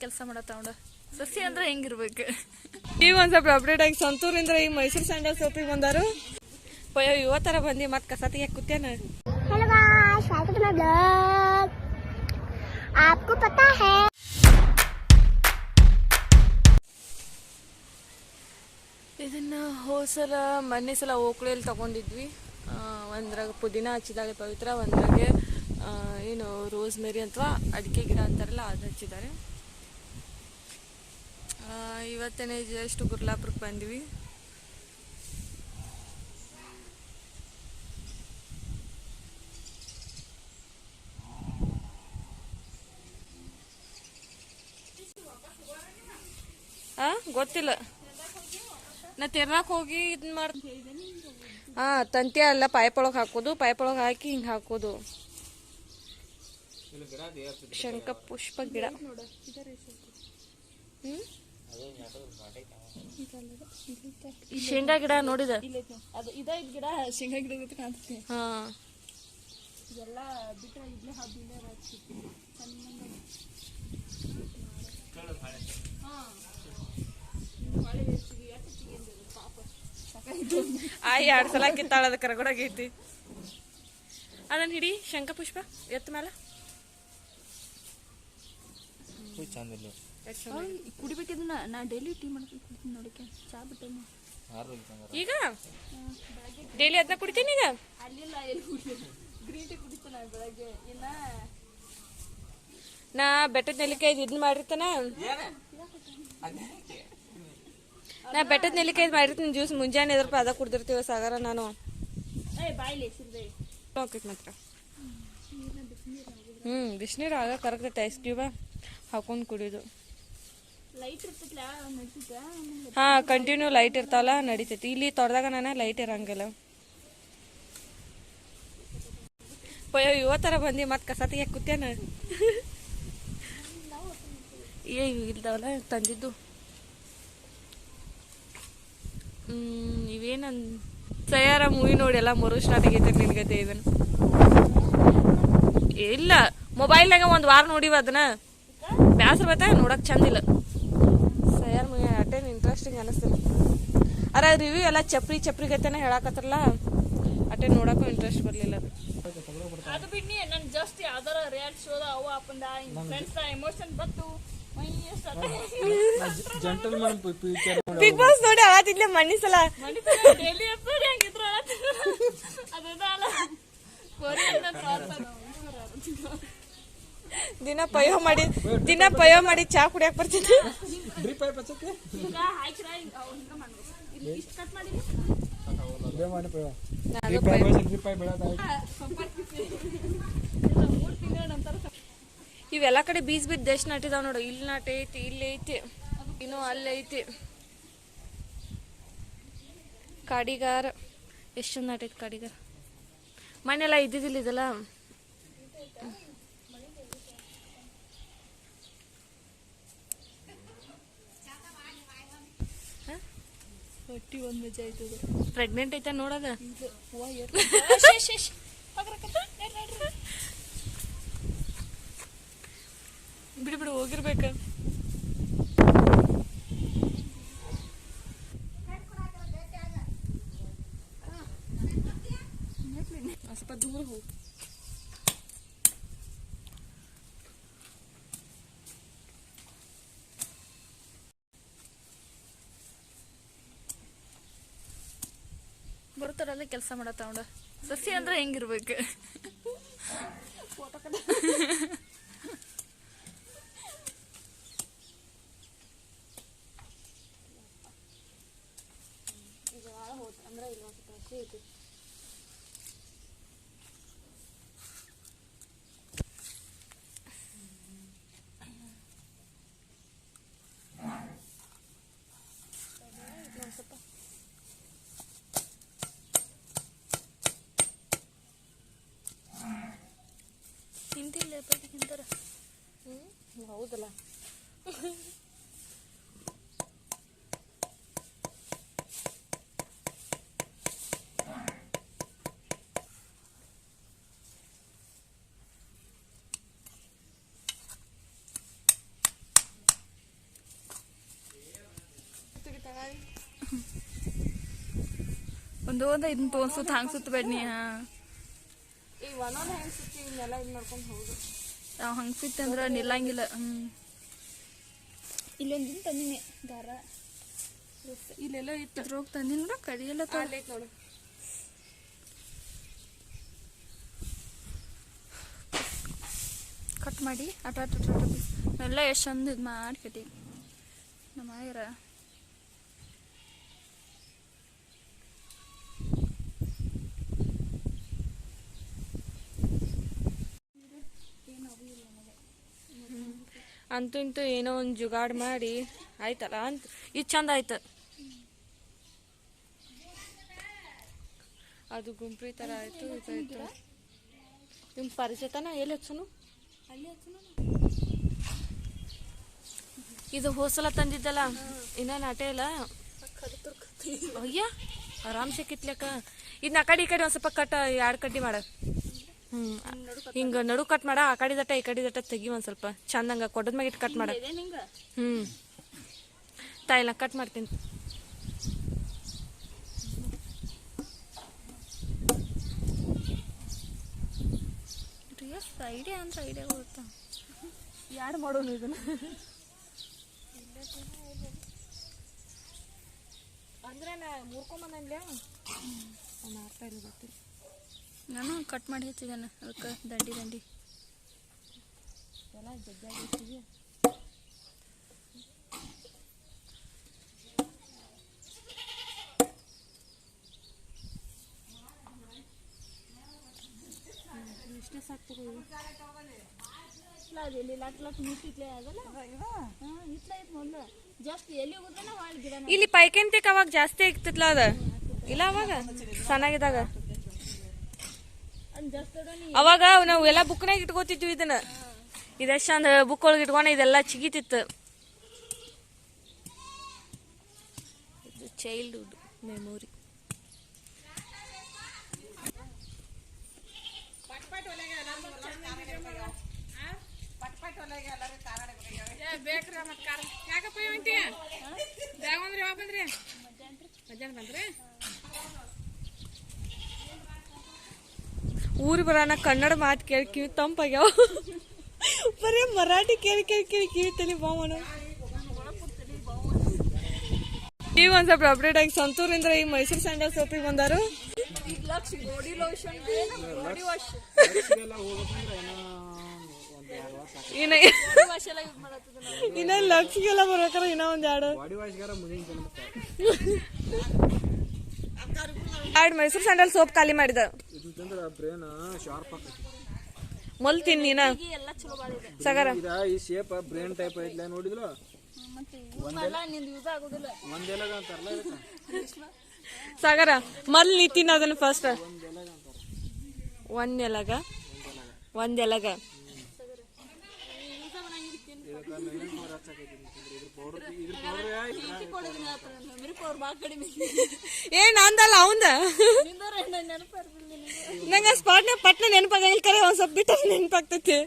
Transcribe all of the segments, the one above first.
ಕೆಲಸ ಮಾಡತ್ತ ಸಸಿ ಅಂದ್ರೆ ಹೆಂಗಿರ್ಬೇಕು. ಈಗ ಒಂದ್ ಸ್ವಲ್ಪ ಅಪ್ಡೇಟ್ ಆಗಿ ಸಂತೂರಿಂದ ಈಗ ಮೈಸೂರು ಸ್ಯಾಂಡಲ್ ಸೋಪಿಗೆ ಬಂದಾರು. ಪಯ್ಯೋ ಇವತ್ತರ ಬಂದಿ ಮತ್ ಕಸ ತೆಗಿಯಕ್ ಕೂತ್ಯಾನ. ಇದನ್ನ ಹೋಸಲ ಮೊನ್ನೆ ಸಲ ಓಕ್ಳಿಯಲ್ಲಿ ತಗೊಂಡಿದ್ವಿ. ಒಂದ್ರಾಗ ಪುದೀನ ಹಚ್ಚಿದಾಳೆ ಪವಿತ್ರ, ಒಂದ್ರಾಗೆ ಏನು ರೋಸ್ ಮೇರಿ ಅಥವಾ ಅಡಿಕೆ ಗಿಡ ಅಂತಾರಲ್ಲ ಅದು ಹಚ್ಚಿದ್ದಾರೆ. ಇವತ್ತೇನೆ ಜಸ್ಟ್ ಗುರ್ಲಾಪುರಕ್ಕೆ ಬಂದ್ವಿ. ಗೊತ್ತಿಲ್ಲ, ನಾ ತೆರ್ನಾಕ್ ಹೋಗಿ ಇದನ್ನ ಮಾಡ್ತೀನಿ. ತಂತಿ ಅಲ್ಲ ಪೈಪ್ ಒಳಗೆ ಹಾಕೋದು, ಪೈಪ್ ಒಳಗೆ ಹಾಕಿ ಹಿಂಗೆ ಹಾಕೋದು. ಶಂಕ ಪುಷ್ಪ ಗಿಡ. ಶೇಂಗಾ ಗಿಡ ನೋಡಿದ ಗಿಡ, ಶೇಂಗಾ ಗಿಡ ಕಾಣ್ತೈತಿ. ಹಾ ಇದೆಲ್ಲ ಬಿಟ್ರೆ ಇಡ್ಲಿ ಆಯ್ 2 ಸಲ ಕಿತ್ತಾಳದ ಕರಗೊಡಾಗೈತಿ. ಅದನ್ನ ಹಿಡಿ ಶಂಕ ಪುಷ್ಪ ಎತ್ತ ಮೇಲೆ ಕುಡಿಬೇಕಿದ್ನ. ನಾ ಡೈಲಿ ಟೀ ಮಾಡ್ತೀನಿ ನೋಡಿಕೆ, ಚಾ ಬಿಟ್ಟೆ ಈಗ ಡೈಲಿ ಅದನ್ನ ಕುಡಿತೀನಿ. ಈಗ ಅಲ್ಲಿಲ್ಲ ಗ್ರೀನ್ ಟೀ ಕುಡಿತಾನ ಬೆಳಗ್ಗೆ. ಇನ್ನ ನಾ ಬೆಟ್ಟದ ನೆಲ್ಲಿಕಾಯಿ ಇದನ್ನ ಮಾಡಿರ್ತಾನ, ನಾ ಬೆಟ್ಟದ ನೆಲ್ಲಿಕಾಯಿ ಮಾಡಿರ್ತೀನಿ ಜ್ಯೂಸ್. ಮುಂಜಾನೆ ಎದ್ರಪ್ಪ ಅದ ಕುಡ್ದಿರ್ತೀವ ಸಾಗರ ನಾನು. ಮಾತ್ರ ಬಿಸಿನೀರು ಆಗ ಕರೆಕ್ಟ್ ಐಸ್ ಕ್ಯೂಬ ಹಾಕೊಂಡು ಕುಡಿಯೋದು. ಹಾ ಕಂಟಿನ್ಯೂ ಲೈಟ್ ಇರ್ತಾವಲ್ಲ ನಡಿತೈತಿ. ಇಲ್ಲಿ ತೊಡ್ದಾಗ ನಾನು ಲೈಟ್ ಇರಂಗಿಲ್ಲ. ಪಯ್ಯೋ ಇವತ್ತರ ಬಂದಿ ಮತ್ ಕಸ ತೆಗಿಯಕ್ ಕೂತ್ಯಾನ. ಇಲ್ದಾವಲ್ಲ ತಂದಿದ್ದು. ಇವೇನ ಸಯಾರ ಮೂವಿ ನೋಡಿ ಎಲ್ಲ ಮರು ಸ್ಟಾರ್ಟ್ ಆಗೈತೆ ನಿನ್ಗತೆ. ಇದನ್ನ ಇಲ್ಲ ಮೊಬೈಲ್ನಾಗ 1 ವಾರ ನೋಡಿವ, ಅದನ್ನ ಬ್ಯಾಸ್ರ ಬತ್ತ ನೋಡಕ್ ಚಂದಿಲ್ಲ. ಸಯಾರ ಮೂವಿ ಅಟೇನ್ ಇಂಟ್ರೆಸ್ಟಿಂಗ್ ಅನಿಸ್ತಿಲ್ಲ. ಅರ ರಿವ್ಯೂ ಎಲ್ಲ ಚಪ್ರಿ ಚಪ್ರಿ ಗತೆನ ಹೇಳಾಕತ್ರಲ್ಲ, ಅಟೇನ್ ನೋಡಕ್ಕೂ ಇಂಟ್ರೆಸ್ಟ್ ಬರ್ಲಿಲ್ಲ. ಅದು ಬಿಡ್ನಿ ನನ್ ಜಾಸ್ತಿ ಯಾವ್ದಾರ ರಿಯಾಲಿಟಿ ಶೋದ ಅವು ಅಪ್ಪಂದ ಫ್ರೆಂಡ್ಸ್ ಎಮೋಷನ್ ಬತ್ತು. ಬಿಗ್ ಬಾಸ್ ನೋಡಿ ಆತಿದ್ಲೆ ಮಣ್ಣಿಸಲ ದಿನ ಪಯೋ ಮಾಡಿ ಚಾ ಕುಡಿಯಕ್ ಬರ್ತಿದ್ದೆ. ಇವೆಲ್ಲ ಕಡೆ ಬೀಜ ಬಿದ್ದು ಎಷ್ಟು ನಾಟಿದಾವ್ ನೋಡು. ಇಲ್ಲಿ ನಾಟಿ ಐತಿ, ಇಲ್ಲಿ ಐತಿ, ಇನ್ನು ಅಲ್ಲಿ ಐತಿ. ಕಾಡಿಗಾರ ಎಷ್ಟು ನಾಟೈತಿ ಕಾಡಿಗಾರ. ಮನೆಲ್ಲ ಇದ್ದಿದ್ದಿಲ್ಲ ಇದೆಲ್ಲ. ಪ್ರೆಗ್ನೆಂಟ್ ಐತ ನೋಡದ. ಬಿಡು ಹೋಗಿರ್ಬೇಕ. ಸ್ವಲ್ಪ ದೂರ ಹೋಗಿ. ಬರ್ತಾರಲ್ಲ ಕೆಲಸ ಮಾಡತ್ತ ನೋಡ. ಸಸಿ ಅಂದ್ರೆ ಹೆಂಗಿರ್ಬೇಕು. ಅಂದ್ರೆ ಇಲ್ಲ ಹಸಿ ಐತಿ. ತಿಂತಿಲ್ಲ ತಿಂತಾರ. ಹೌದಲ್ಲ. ಒಂದೊಂದು ಇದನ್ನ ಸುತ್ತ ಹಂಗೆ ಸುತ್ತ ಬೇಡ್ನಿ. ಹಾಂ ಈಗ ಒಂದೊಂದು ಹೆಂಗೆ ಸುತ್ತಿ ಇನ್ನೆಲ್ಲ ಇದು ಮಾಡ್ಕೊಂಡು ಹೋಗುದು. ನಾವು ಹಂಗೆ ಸುತ್ತ ಅಂದ್ರೆ ನಿಲ್ಲಂಗಿಲ್ಲ. ಇಲ್ಲೊಂದು ತಂದಿನಿ ದಾರ, ಇಲ್ಲೆಲ್ಲ ಇತ್ತು. ಅದ್ರೋಗಿ ತಂದಿನಿ ನೋಡ, ಕಡಿಯೆಲ್ಲ ತೊಗೊಳೈತೆ ನೋಡು. ಕಟ್ ಮಾಡಿ ಅಟ ಎಲ್ಲ ಎಷ್ಟು ಚಂದ ಇದು ಮಾಡಿ ಕಟ್ಟಿ ನಮ್ಮ ಆಯರ. ಅಂತೂ ಇಂತೂ ಏನೋ ಒಂದು ಜುಗಾಡ್ ಮಾಡಿ ಆಯ್ತಲ್ಲ ಅಂತ ಇದು ಚಂದ ಆಯ್ತು. ಅದು ಗುಂಪ್ರಿ ಥರ ಆಯಿತು, ಇದಾಯಿತು. ನಿಮ್ಮ ಪರಿಚಯತನ ಎಲ್ಲಿ ಹಚ್ಚನು? ಅಲ್ಲಿ ಹಚ್ಚನು. ಇದು ಹೋಸಲ ತಂದಿದ್ದಲ್ಲ, ಇನ್ನೇನು ಆಟೆ ಇಲ್ಲ. ಅಯ್ಯ ಆರಾಮ್ಸೆ ಕಿತ್ಲಕ್ಕ. ಇದನ್ನ ಆ ಕಡೆ ಈ ಕಡೆ ಒಂದು ಸ್ವಲ್ಪ ಕಟ್, 2 ಕಡ್ಡಿ ಮಾಡ. ಹಿಂಗೆ ನಡು ಕಟ್ ಮಾಡ. ಆ ಕಡೆ ದಟ್ಟ ಈ ಕಡೆ ದಟ್ಟ ತೆಗಿ ಒಂದು ಸ್ವಲ್ಪ ಚಂದಂಗ ಕೊಡದ ಮ್ಯಾಗ ಇಟ್ಟು ಕಟ್ ಮಾಡ. ತಾಯಿಲ್ಲ ಕಟ್ ಮಾಡ್ತೀನಿ. ಐಡಿಯಾ ಅಂದ್ರೆ ಐಡಿಯಾ ಗೊತ್ತಾ, ಯಾರು ಮಾಡೋನು ಇದನ್ನ ಅಂದ್ರೆ ನಾ ಮುರ್ಕೊಂಬಂದ್ಲೆ ಮಾಡ್ತಾ ಇಲ್ಲ ಗೊತ್ತಿಲ್ಲ. ನಾನು ಕಟ್ ಮಾಡಿ ಹಚ್ಚಿದ್ದೇನೆ ಅದಕ್ಕೆ ದಂಡಿ ಎಲ್ಲ ಜಗ್ಗಾಗಿ ಇಷ್ಟೇ ಸಾಕು. ಇಲ್ಲಿ ಪೈಕಂತಿಕ್ ಅವಾಗ ಜಾಸ್ತಿ ಆಗ್ತಿತ್ಲ ಅದ ಇಲ್ಲ, ಅವಾಗ ಸಣ್ಣಗಿದಾಗ ಅವಾಗ ನಾವು ಎಲ್ಲ ಬುಕ್ನಾಗ ಇಟ್ಕೋತಿದ್ವಿ. ಇದನ್ನ ಇದೆಷ್ಟು ಚಂದ ಬುಕ್ ಒಳಗೆ ಇಟ್ಕೊಂಡ ಇದೆಲ್ಲ ಚಿಗಿತಿತ್ತು. ಇದು ಚೈಲ್ಡ್ಹುಡ್ ಮೆಮೊರಿ. ಊರಿ ಬರೋಣ ಕನ್ನಡ ಮಾತು ಕೇಳಿ ಕಿವಿ ತಂಪಾಗ್ಯಾವ. ಬರೀ ಮರಾಠಿ ಕೇಳಿ ಕೇಳಿ ಕೇಳಿ ಕಿವಿ ತಲಿ ಬಾವಣ. ಈಗ ಒಂದ್ ಸ್ವಲ್ಪ ಅಪ್ಡೇಟ್ ಆಗಿ ಸಂತೂರಿಂದ ಈಗ ಮೈಸೂರು ಸ್ಯಾಂಡಲ್ ಸೋಪಿಗೆ ಬಂದಾರು. ಇನ್ನ ಲಕ್ಷ್ಗೆಲ್ಲ ಬರ್ಬೇಕಾರ ಇನ್ನ ಒಂದ್ 2 ಮೈಸೂರು ಸ್ಯಾಂಡಲ್ ಸೋಪ್ ಖಾಲಿ ಮಾಡಿದ. ಮೊಲ್ ತಿನ್ನಿ ಸಗರ ಈ ಶೇಪ್ ಬ್ರೇನ್ ಟೈಪ್ ಐತ್ಲ ನೋಡಿದ್ಲ. ಸಾಗರ ಮೊದ್ಲು ನೀ ತಿನ್ನ ಅದನ್ನ ಫಸ್ಟ್. ಒಂದೆಲಗ ಏನ್ ಅಂದಲ್ಲ ಅವಂದ ನಂಗ ಸ್ಪಾಟ್ನ ಪಟ್ನ ನೆನಪಾಗಲ್ಲ. ಕರೆ ಒಂದ್ ಸ್ವಲ್ಪ ಬಿಟ್ಟ ನೆನಪಾಗ್ತೈತಿ.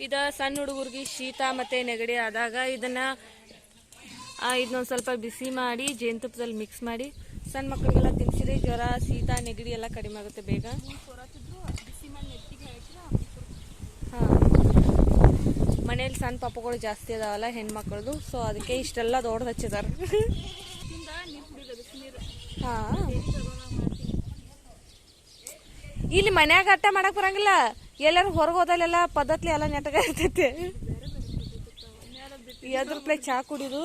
ಇದ ಸಣ್ಣ ಹುಡುಗರ್ಗಿ ಶೀತ ಮತ್ತೆ ನೆಗಡಿ ಆದಾಗ ಇದನ್ನೊಂದ್ ಸ್ವಲ್ಪ ಬಿಸಿ ಮಾಡಿ ಜೇನುತುಪ್ಪದಲ್ಲಿ ಮಿಕ್ಸ್ ಮಾಡಿ ಸಣ್ಣ ಮಕ್ಕಳಿಗೆಲ್ಲ ತಿನ್ಸಿದ್ರೆ ಜ್ವರ ಶೀತ ನೆಗಡಿ ಎಲ್ಲ ಕಡಿಮೆ ಆಗುತ್ತೆ ಬೇಗ. ಹಾ, ಮನೇಲಿ ಸಣ್ಣ ಪಾಪಗಳು ಜಾಸ್ತಿ ಅದಾವಲ್ಲ ಹೆಣ್ಮಕ್ಳದು, ಸೊ ಅದಕ್ಕೆ ಇಷ್ಟೆಲ್ಲ ದೊಡ್ಡದು ಹಚ್ಚಿದಾರ. ಹಾ, ಇಲ್ಲಿ ಮನ್ಯಾಗ ಅಟ್ಟ ಮಾಡಕ್ ಬರಂಗಿಲ್ಲ. ಎಲ್ಲಾರು ಹೊರಗೆ ಹೋದಲ್ಲೆಲ್ಲ ಪದ್ಧತಿ ಎಲ್ಲ ನೆಟ್ಟಗ ಇರ್ತೈತಿ. ಎದ್ರ ಪ್ಲೇ ಚಾ ಕುಡಿದು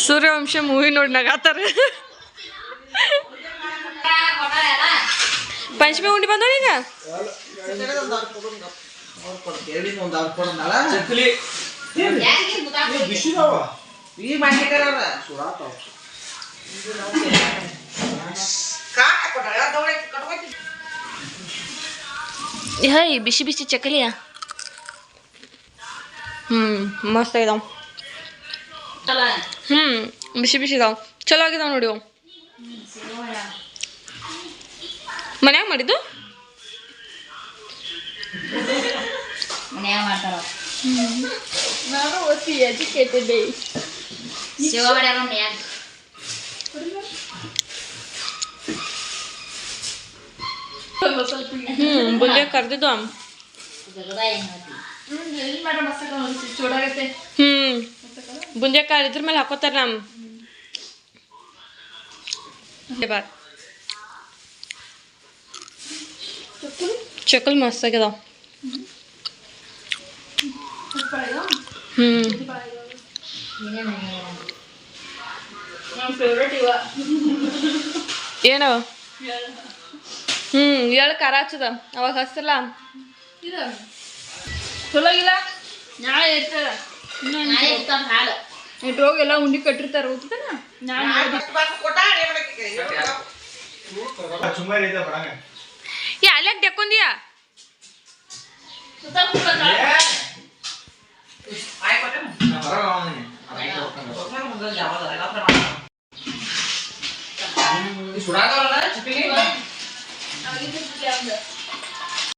ಸೂರ್ಯವಂಶ ಮೂವಿ ನೋಡಿ ನಗಾತಾರ. ಪಂಚಮಿ ಉಂಡಿ ಬಂದೋ ಈಗ. ಹೈ ಬಿಸಿ ಬಿಸಿ ಚಕಲಿಯ. ಮಸ್ತ್ ಆಗಿದಾವ. ಬಿಸಿ ಬಿಸಿ ಇದಾವ, ಚಲೋ ಆಗಿದಾವ ನೋಡಿ. ಮನ್ಯಾಗ ಮಾಡಿದ್ದು ಮನ್ಯಾಗ ಮಾಡ್ತಾರ ನಾನು ಓದ್ತಿ ಎಜುಕೇಟೆಡ್ ಶಿವ ಮಾಡ್ಯಾರ ಮನ್ಯಾಗ ಬುಂದೆ ಕರ್ದಿದ್ದು ಜಗದ ಹೆಂಗ್ ಚೂಡಾಗತ್ತೆ ಬುಂದೆಕಾಯಿ ಇದ್ರ ಮೇಲೆ ಹಾಕೋತಾರ ನಮ್ ಚಕಲ್ ಮಸ್ತ್ ಆಗ್ಯದ ನನ್ನ ಫೇವ್ರೇಟ್ ಇವ ಏನವ ಎಳ್ ಖಾರ ಹಚ್ಚದ ಅವಾಗ ಹಚ್ಚಲ್ಲ ಇದು ಚಲೋ ಇಲ್ಲ ನಾಳೆ ಇರ್ತಾರ ನಾಳೆ ಇರ್ತಾವ ಹಾಲು ಇಟ್ರೋಗಿ ಎಲ್ಲ ಉಂಡಿ ಕಟ್ಟಿರ್ತಾರ ಹೋಗ್ತಾನ ನಾನು ಅಲ್ಯಾಕ ಡೆಕ್ಕೊಂದಿಯಾ ಸುಡಾಗಲ್ಲ ಚಿಪ್ಪಿಗೆ ಆಗಿದ್ದು